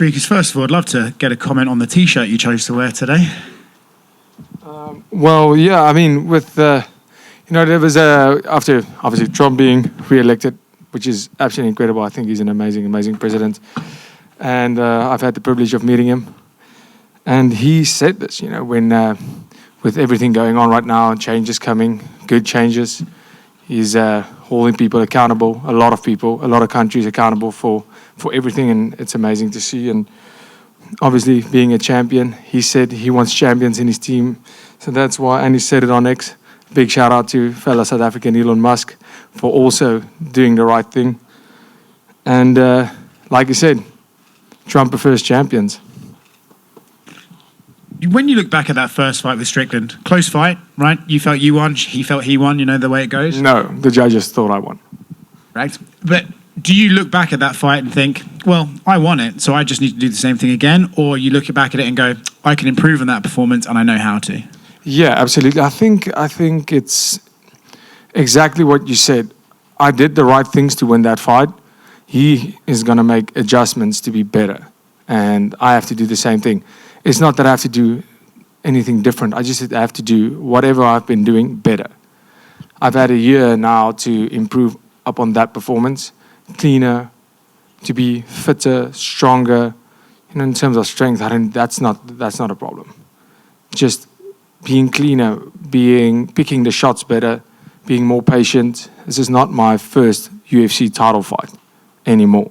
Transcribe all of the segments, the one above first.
Dricus, first of all, I'd love to get a comment on the T-shirt you chose to wear today. Well, yeah, I mean, with, there was after obviously Trump being re-elected, which is absolutely incredible. I think he's an amazing, amazing president. And I've had the privilege of meeting him. And he said this, when with everything going on right now, changes coming, good changes, he's holding people accountable, a lot of countries accountable for everything. And it's amazing to see. And obviously being a champion, he said he wants champions in his team. So that's why, and he said it on X. Big shout out to fellow South African Elon Musk for also doing the right thing. And like you said, Trump prefers champions. When you look back at that first fight with Strickland, close fight, right? You felt you won, he felt he won, the way it goes? No, the judges thought I won. Right. But do you look back at that fight and think, well, I won it, so I just need to do the same thing again? Or you look back at it and go, I can improve on that performance and I know how to? Yeah, absolutely. I think it's exactly what you said. I did the right things to win that fight. He is going to make adjustments to be better. And I have to do the same thing. It's not that I have to do anything different. I just have to do whatever I've been doing better. I've had a year now to improve upon that performance. Cleaner, to be fitter, stronger. In terms of strength, that's not a problem. Just being cleaner, picking the shots better, being more patient. This is not my first UFC title fight anymore.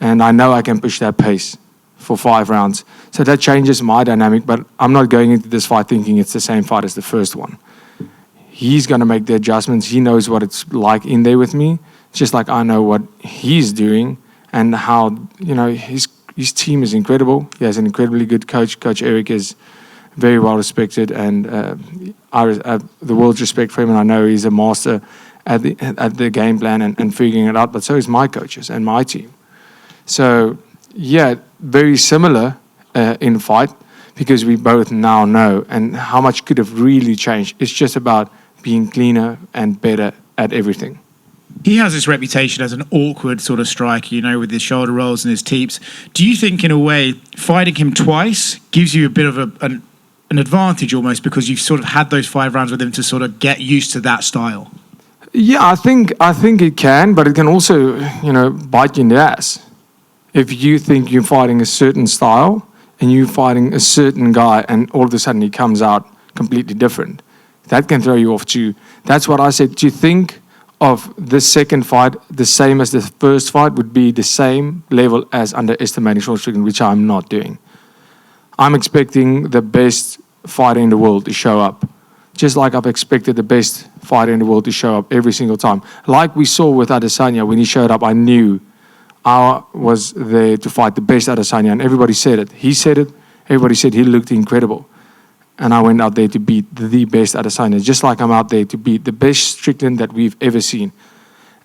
And I know I can push that pace for 5 rounds. So that changes my dynamic, but I'm not going into this fight thinking it's the same fight as the first one. He's going to make the adjustments. He knows what it's like in there with me, just like I know what he's doing and how, his team is incredible. He has an incredibly good coach. Coach Eric is very well respected, and I have the world's respect for him, and I know he's a master at the game plan and figuring it out, but so is my coaches and my team. So, yeah, very similar in fight, because we both now know, and how much could have really changed. It's just about being cleaner and better at everything. He has this reputation as an awkward sort of striker, with his shoulder rolls and his teeps. Do you think, in a way, fighting him twice gives you a bit of an advantage almost, because you've sort of had those 5 rounds with him to sort of get used to that style? Yeah, I think it can, but it can also, bite you in the ass. If you think you're fighting a certain style and you're fighting a certain guy and all of a sudden he comes out completely different, that can throw you off too. That's what I said. To think of the second fight the same as the first fight would be the same level as underestimating Sean Strickland, which I'm not doing. I'm expecting the best fighter in the world to show up, just like I've expected the best fighter in the world to show up every single time. Like we saw with Adesanya, when he showed up, I knew I was there to fight the best Adesanya, and everybody said it. He said it. Everybody said he looked incredible. And I went out there to beat the best Adesanya, just like I'm out there to beat the best Strickland that we've ever seen.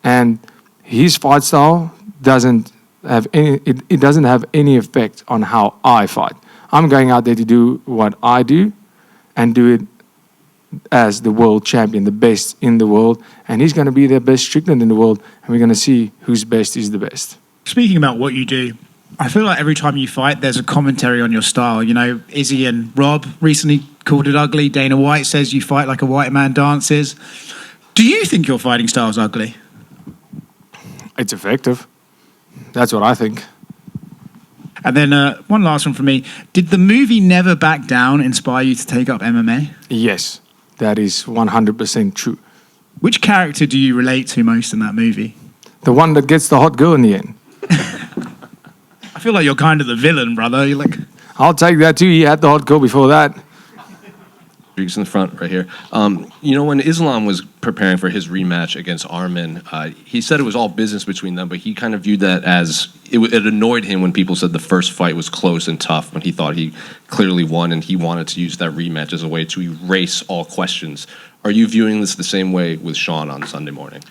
And his fight style doesn't have any effect on how I fight. I'm going out there to do what I do and do it as the world champion, the best in the world. And he's going to be the best Strickland in the world, and we're going to see whose best is the best. Speaking about what you do, I feel like every time you fight, there's a commentary on your style. Izzy and Rob recently called it ugly. Dana White says you fight like a white man dances. Do you think your fighting style is ugly? It's effective. That's what I think. And then one last one from me. Did the movie Never Back Down inspire you to take up MMA? Yes, that is 100% true. Which character do you relate to most in that movie? The one that gets the hot girl in the end. I feel like you're kind of the villain, brother. You're like... I'll take that too. He had the hot girl before that. In the front right here. When Islam was preparing for his rematch against Arman, he said it was all business between them, but he kind of viewed that as it annoyed him when people said the first fight was close and tough, when he thought he clearly won, and he wanted to use that rematch as a way to erase all questions. Are you viewing this the same way with Sean on Sunday morning?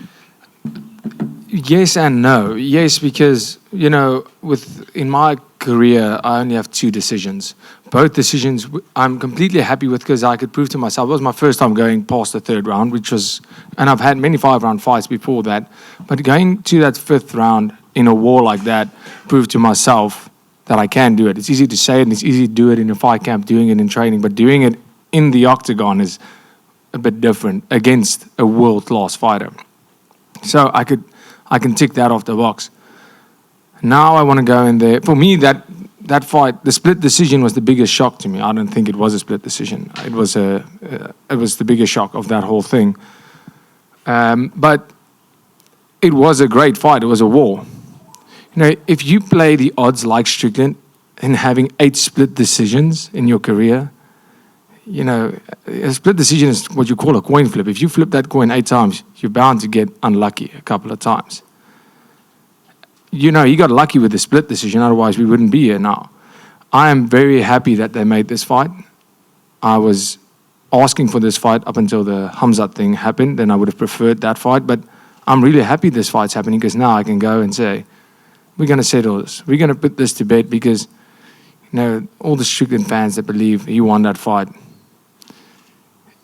Yes and no. Yes, because, in my career, I only have 2 decisions. Both decisions I'm completely happy with, because I could prove to myself. It was my first time going past the 3rd round, and I've had many 5-round fights before that. But going to that 5th round in a war like that proved to myself that I can do it. It's easy to say it, and it's easy to do it in a fight camp, doing it in training, but doing it in the octagon is a bit different against a world-class fighter. So I can tick that off the box. Now I want to go in there. For me, that fight, the split decision was the biggest shock to me. I don't think it was a split decision. It was the biggest shock of that whole thing. But it was a great fight. It was a war. You know, if you play the odds like Strickland and having 8 split decisions in your career, you know, a split decision is what you call a coin flip. If you flip that coin 8 times, you're bound to get unlucky a couple of times. You know, he got lucky with the split decision, otherwise we wouldn't be here now. I am very happy that they made this fight. I was asking for this fight up until the Hamzat thing happened, and I would have preferred that fight, but I'm really happy this fight's happening because now I can go and say, we're going to settle this. We're going to put this to bed because, you know, all the Strickland fans that believe he won that fight,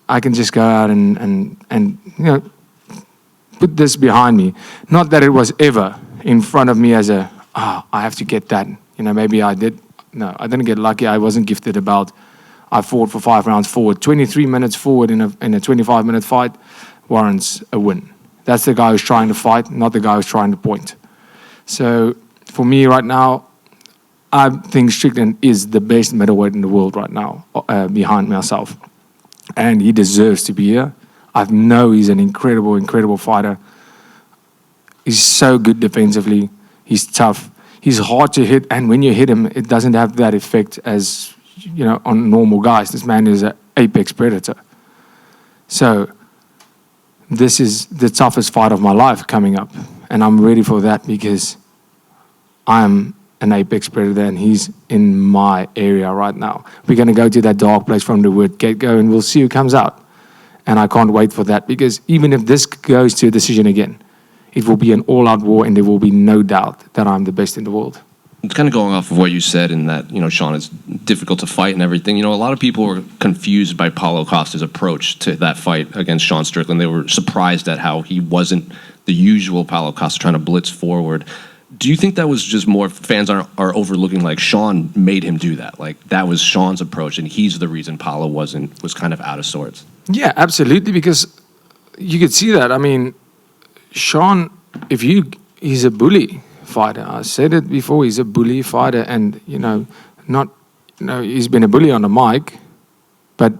I can just go out and you know, put this behind me. Not that it was ever in front of me as a, I have to get that. You know, maybe I did. No, I didn't get lucky. I wasn't gifted about, I fought for 5 rounds forward. 23 minutes forward in a 25-minute fight warrants a win. That's the guy who's trying to fight, not the guy who's trying to point. So for me right now, I think Strickland is the best middleweight in the world right now, behind myself. And he deserves to be here. I know he's an incredible, incredible fighter. He's so good defensively. He's tough. He's hard to hit, and when you hit him, it doesn't have that effect as, you know, on normal guys. This man is an apex predator. So this is the toughest fight of my life coming up, and I'm ready for that because I'm an apex predator, and he's in my area right now. We're going to go to that dark place from the word get-go, and we'll see who comes out. And I can't wait for that because even if this goes to a decision again, it will be an all-out war, and there will be no doubt that I'm the best in the world. It's kind of going off of what you said in that, you know, Sean, it's difficult to fight and everything. You know, a lot of people were confused by Paulo Costa's approach to that fight against Sean Strickland. They were surprised at how he wasn't the usual Paulo Costa trying to blitz forward. Do you think that was just more fans are overlooking, like Sean made him do that? Like that was Sean's approach, and he's the reason Paulo was kind of out of sorts? Yeah, absolutely, because you could see that. I mean, Sean, he's a bully fighter. I said it before, he's a bully fighter, and he's been a bully on the mic, but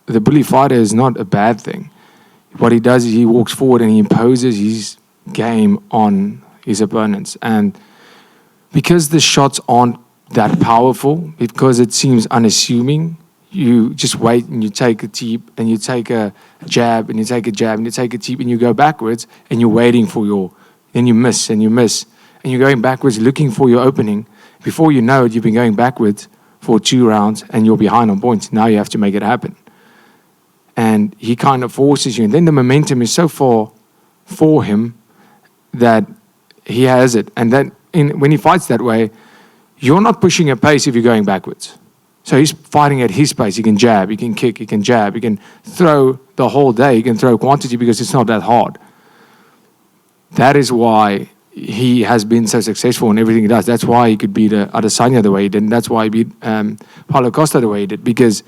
the bully fighter is not a bad thing. What he does is he walks forward and he imposes his game on his opponents, and because the shots aren't that powerful, because it seems unassuming, you just wait and you take a teep and you take a jab and you take a jab and you take a teep and you go backwards and you're waiting for then you miss and you miss and you're going backwards looking for your opening. Before you know it, you've been going backwards for 2 rounds and you're behind on points. Now you have to make it happen. And he kind of forces you, and then the momentum is so far for him that he has it. And then when he fights that way, you're not pushing a pace if you're going backwards. So he's fighting at his pace. He can jab, he can kick, he can jab, he can throw the whole day, he can throw quantity because it's not that hard. That is why he has been so successful in everything he does. That's why he could beat Adesanya the way he did, and that's why he beat Paulo Costa the way he did, because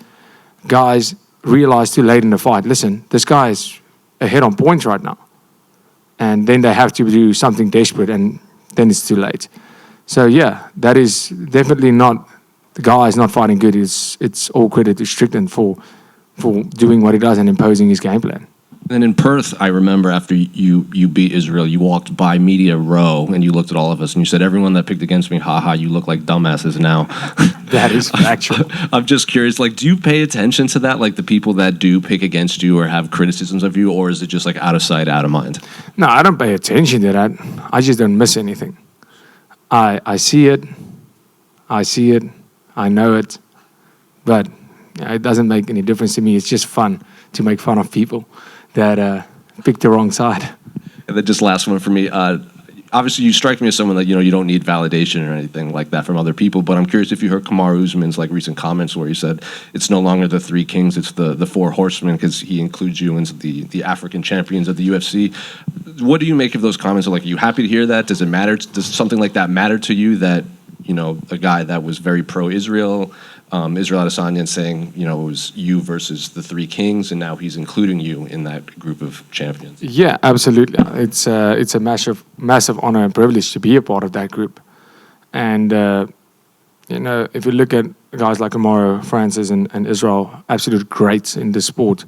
guys realized too late in the fight, listen, this guy is ahead on points right now. And then they have to do something desperate, and then it's too late. So yeah, that is definitely not, the guy is not fighting good. It's all credit to Strickland for doing what he does and imposing his game plan. And in Perth, I remember after you beat Israel, you walked by Media Row and you looked at all of us and you said, everyone that picked against me, haha, you look like dumbasses now. That is factual. I'm just curious, like, do you pay attention to that? Like the people that do pick against you or have criticisms of you, or is it just like out of sight, out of mind? No, I don't pay attention to that. I just don't miss anything. I see it. I know it. But it doesn't make any difference to me. It's just fun to make fun of people that picked the wrong side. And then just last one for me. Obviously, you strike me as someone that, you don't need validation or anything like that from other people, but I'm curious if you heard Kamaru Usman's recent comments where he said it's no longer the 3 kings, it's the 4 horsemen, because he includes you as the African champions of the UFC. What do you make of those comments? Are you happy to hear that? Does it matter? Does something like that matter to you, that a guy that was very pro-Israel, Israel Adesanya, and saying, it was you versus the three kings, and now he's including you in that group of champions. Yeah, absolutely. It's a massive honor and privilege to be a part of that group. And, if you look at guys like Amaro, Francis, and Israel, absolute greats in the sport,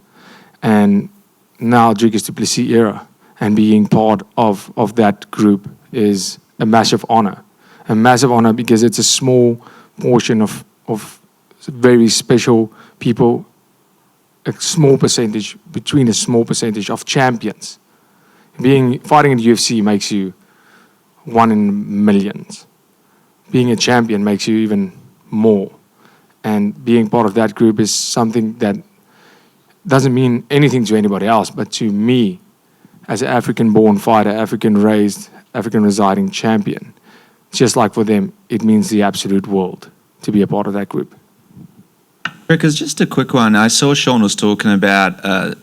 and now Dricus Du Plessis era, and being part of that group is a massive honor. A massive honor because it's a small portion of very special people, between a small percentage of champions. Fighting in the UFC makes you one in millions. Being a champion makes you even more. And being part of that group is something that doesn't mean anything to anybody else, but to me, as an African-born fighter, African-raised, African-residing champion, just like for them, it means the absolute world to be a part of that group. Because just a quick one, I saw Sean was talking about a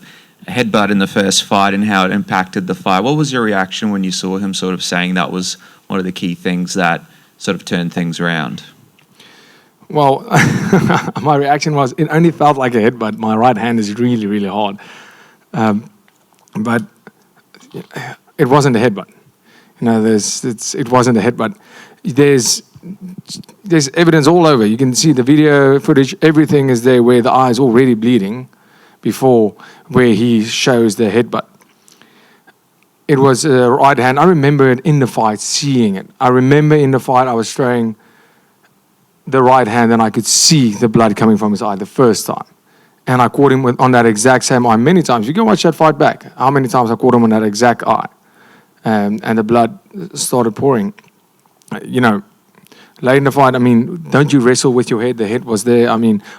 headbutt in the first fight and how it impacted the fight. What was your reaction when you saw him sort of saying that was one of the key things that sort of turned things around? Well, my reaction was it only felt like a headbutt. My right hand is really, really hard. But it wasn't a headbutt. It wasn't a headbutt. There's evidence all over. You can see the video footage. Everything is there where the eye is already bleeding before where he shows the headbutt. It was a right hand. I remember it in the fight, seeing it. I remember in the fight I was throwing the right hand and I could see the blood coming from his eye the first time. And I caught him on that exact same eye many times. You can watch that fight back. How many times I caught him on that exact eye. And the blood started pouring. Late in the fight, don't you wrestle with your head? The head was there.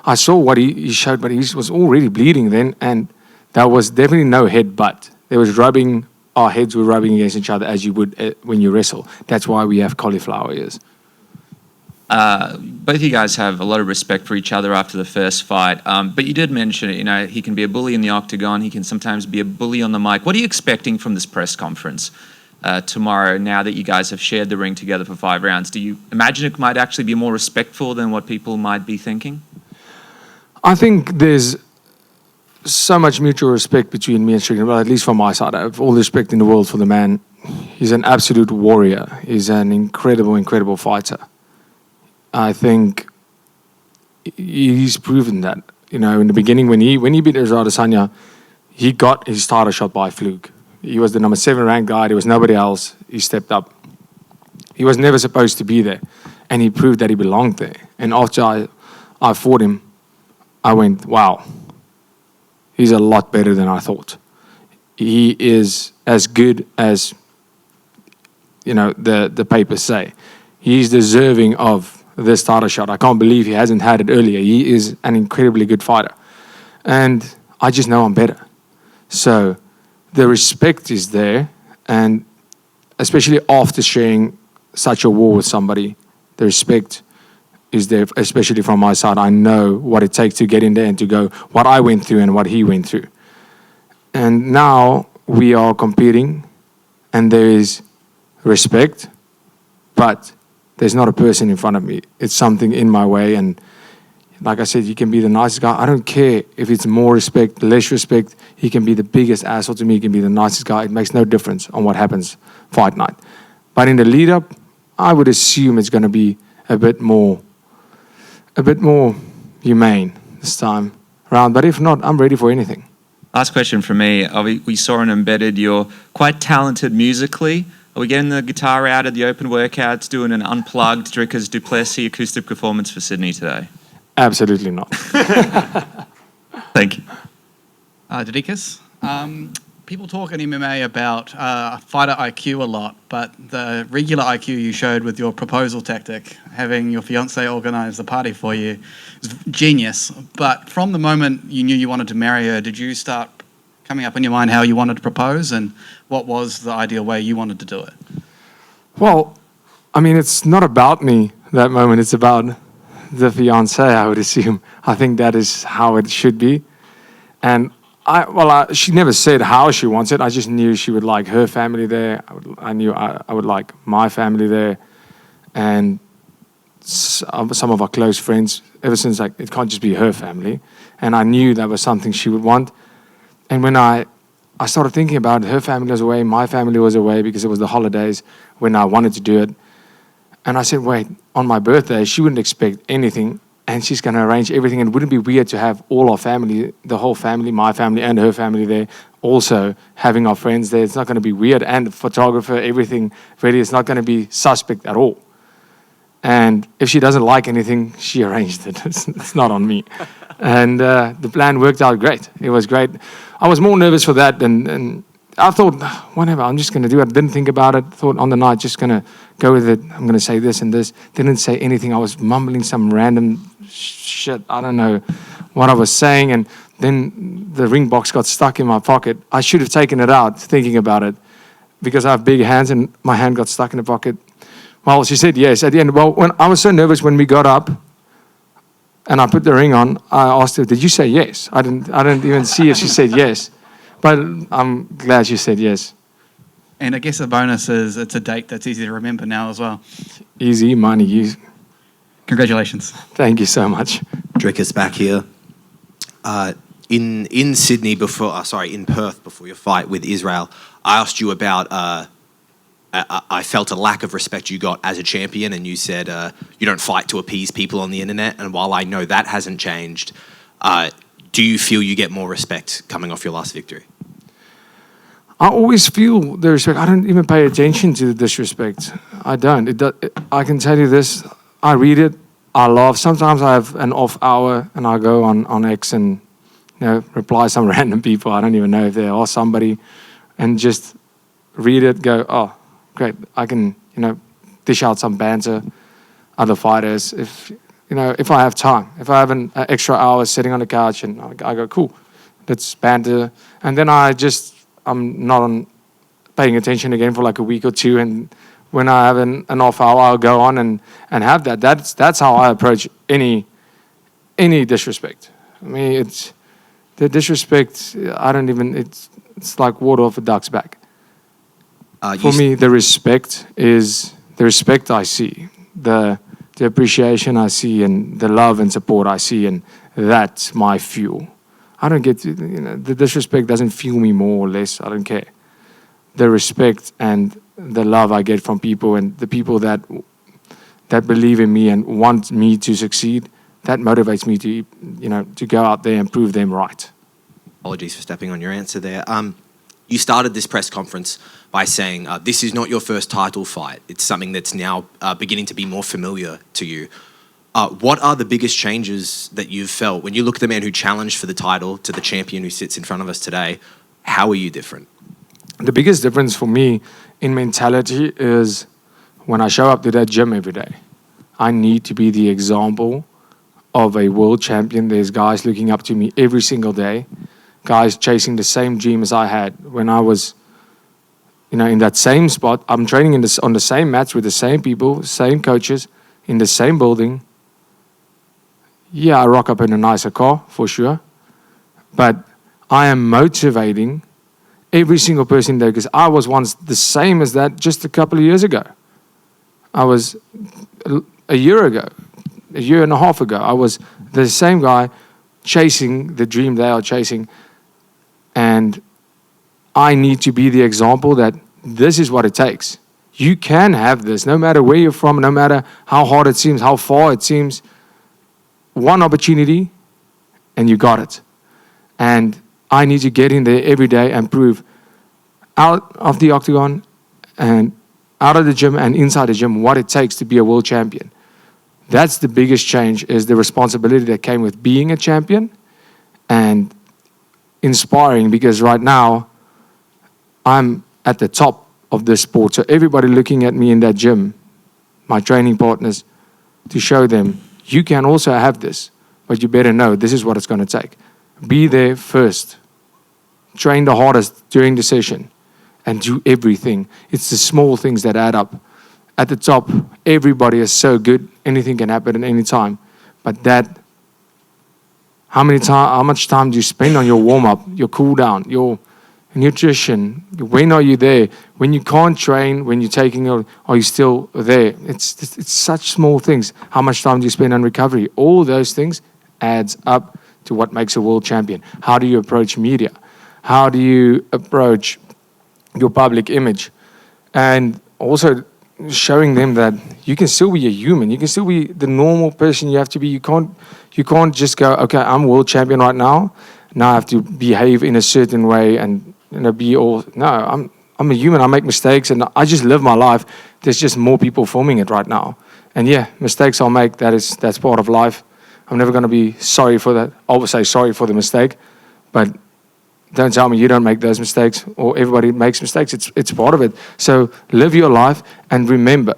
I saw what he showed, but he was already bleeding then. And there was definitely no headbutt. There was rubbing. Our heads were rubbing against each other as you would when you wrestle. That's why we have cauliflower ears. Both you guys have a lot of respect for each other after the first fight, but you did mention it, he can be a bully in the octagon, he can sometimes be a bully on the mic. What are you expecting from this press conference tomorrow, now that you guys have shared the ring together for 5 rounds? Do you imagine it might actually be more respectful than what people might be thinking? I think there's so much mutual respect between me and Strickland, well, at least from my side. I have all the respect in the world for the man. He's an absolute warrior. He's an incredible, incredible fighter. I think he's proven that. In the beginning, when he beat Israel Adesanya, he got his title shot by fluke. He was the number 7 ranked guy. There was nobody else. He stepped up. He was never supposed to be there, and he proved that he belonged there. And after I fought him, I went, wow, he's a lot better than I thought. He is as good as the papers say. He's deserving of this title shot. I can't believe he hasn't had it earlier. He is an incredibly good fighter. And I just know I'm better. So the respect is there. And especially after sharing such a war with somebody, the respect is there, especially from my side. I know what it takes to get in there and to go what I went through and what he went through. And now we are competing and there is respect, but there's not a person in front of me. It's something in my way. And like I said, you can be the nicest guy. I don't care if it's more respect, less respect. He can be the biggest asshole to me. He can be the nicest guy. It makes no difference on what happens fight night. But in the lead up, I would assume it's going to be a bit more humane this time around. But if not, I'm ready for anything. Last question from me. We saw in Embedded you're quite talented musically. Are we getting the guitar out at the open workouts, doing an unplugged Dricus Du Plessis acoustic performance for Sydney today? Absolutely not. Thank you. Dricus, people talk in MMA about fighter IQ a lot, but the regular IQ you showed with your proposal tactic, having your fiancée organise the party for you, is genius. But from the moment you knew you wanted to marry her, did you start coming up in your mind how you wanted to propose and what was the ideal way you wanted to do it? Well, it's not about me that moment. It's about the fiancée, I would assume. I think that is how it should be. And she never said how she wants it. I just knew she would like her family there. I knew I would like my family there. And some of our close friends, ever since like it can't just be her family. And I knew that was something she would want. And when I started thinking about it, her family was away, my family was away because it was the holidays when I wanted to do it. And I said, wait, on my birthday, she wouldn't expect anything, and she's going to arrange everything. And wouldn't it be weird to have all our family, the whole family, my family and her family there, also having our friends there? It's not going to be weird. And the photographer, everything ready. It's not going to be suspect at all. And if she doesn't like anything, she arranged it. It's not on me. And the plan worked out great. It was great. I was more nervous for that and I thought, whatever, I'm just going to do it. Didn't think about it. Thought on the night, just going to go with it. I'm going to say this and this. Didn't say anything. I was mumbling some random shit. I don't know what I was saying. And then the ring box got stuck in my pocket. I should have taken it out thinking about it because I have big hands and my hand got stuck in the pocket. Well, she said yes at the end. Well, when I was so nervous when we got up and I put the ring on, I asked her, did you say yes? I didn't even see if she said yes. But I'm glad she said yes. And I guess the bonus is it's a date that's easy to remember now as well. Easy money. Easy. Congratulations. Thank you so much. Dricus back here. In Sydney in Perth before your fight with Israel, I asked you about. I felt a lack of respect you got as a champion, and you said you don't fight to appease people on the internet. And while I know that hasn't changed, do you feel you get more respect coming off your last victory? I always feel the respect. I don't even pay attention to the disrespect. I don't. I can tell you this. I read it. I laugh. Sometimes I have an off hour and I go on X and reply some random people. I don't even know if they are somebody, and just read it. Go, oh, great. I can dish out some banter. Other fighters, if I have time, if I have an extra hour sitting on the couch, and I go, cool, let's banter, and then I'm not paying attention again for like a week or two, and when I have an off hour, I'll go on and have that. That's how I approach any disrespect. I mean, it's the disrespect. I don't even. It's like water off a duck's back. For me, the respect is the respect I see, the appreciation I see, and the love and support I see, and that's my fuel. I don't get the disrespect doesn't fuel me more or less. I don't care. The respect and the love I get from people, and the people that believe in me and want me to succeed, that motivates me to go out there and prove them right. Apologies for stepping on your answer there. You started this press conference by saying this is not your first title fight. It's something that's now beginning to be more familiar to you. What are the biggest changes that you've felt when you look at the man who challenged for the title to the champion who sits in front of us today? How are you different? The biggest difference for me in mentality is when I show up to that gym every day. I need to be the example of a world champion. There's guys looking up to me every single day, guys chasing the same dream as I had when I was in that same spot. I'm training on the same mats with the same people, same coaches, in the same building. Yeah, I rock up in a nicer car, for sure. But I am motivating every single person there because I was once the same as that just a couple of years ago. I was a year and a half ago. I was the same guy chasing the dream they are chasing. And I need to be the example that this is what it takes. You can have this, no matter where you're from, no matter how hard it seems, how far it seems. One opportunity, and you got it. And I need to get in there every day and prove out of the octagon and out of the gym and inside the gym what it takes to be a world champion. That's the biggest change, is the responsibility that came with being a champion, and inspiring, because right now I'm at the top of this sport. So everybody looking at me in that gym, my training partners, to show them, you can also have this, but you better know this is what it's going to take. Be there first. Train the hardest during the session and do everything. It's the small things that add up. At the top, everybody is so good. Anything can happen at any time. But how much time do you spend on your warm-up, your cool-down, your nutrition. When are you there? When you can't train, when you're taking it, are you still there? It's such small things. How much time do you spend on recovery? All those things adds up to what makes a world champion. How do you approach media? How do you approach your public image? And also showing them that you can still be a human. You can still be the normal person you have to be. You can't just go, okay, I'm world champion right now. Now I have to behave in a certain way and be all. No, I'm a human. I make mistakes and I just live my life. There's just more people filming it right now. And yeah, mistakes I'll make. That's part of life. I'm never going to be sorry for that. I will say sorry for the mistake, but don't tell me you don't make those mistakes, or everybody makes mistakes. It's part of it. So live your life and remember,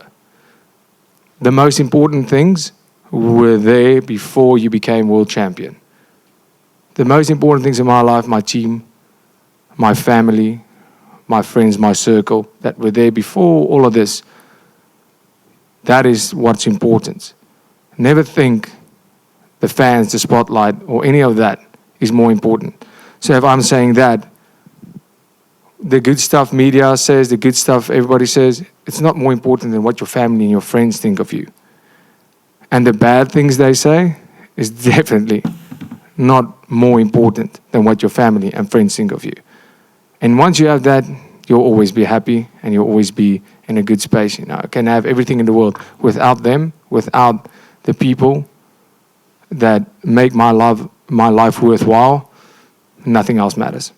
the most important things were there before you became world champion. The most important things in my life, my team, my family, my friends, my circle, that were there before all of this. That is what's important. Never think the fans, the spotlight, or any of that is more important. So if I'm saying that, the good stuff media says, the good stuff everybody says, it's not more important than what your family and your friends think of you. And the bad things they say is definitely not more important than what your family and friends think of you. And once you have that, you'll always be happy and you'll always be in a good space. You know, I can have everything in the world. Without them, without the people that make my life worthwhile, nothing else matters.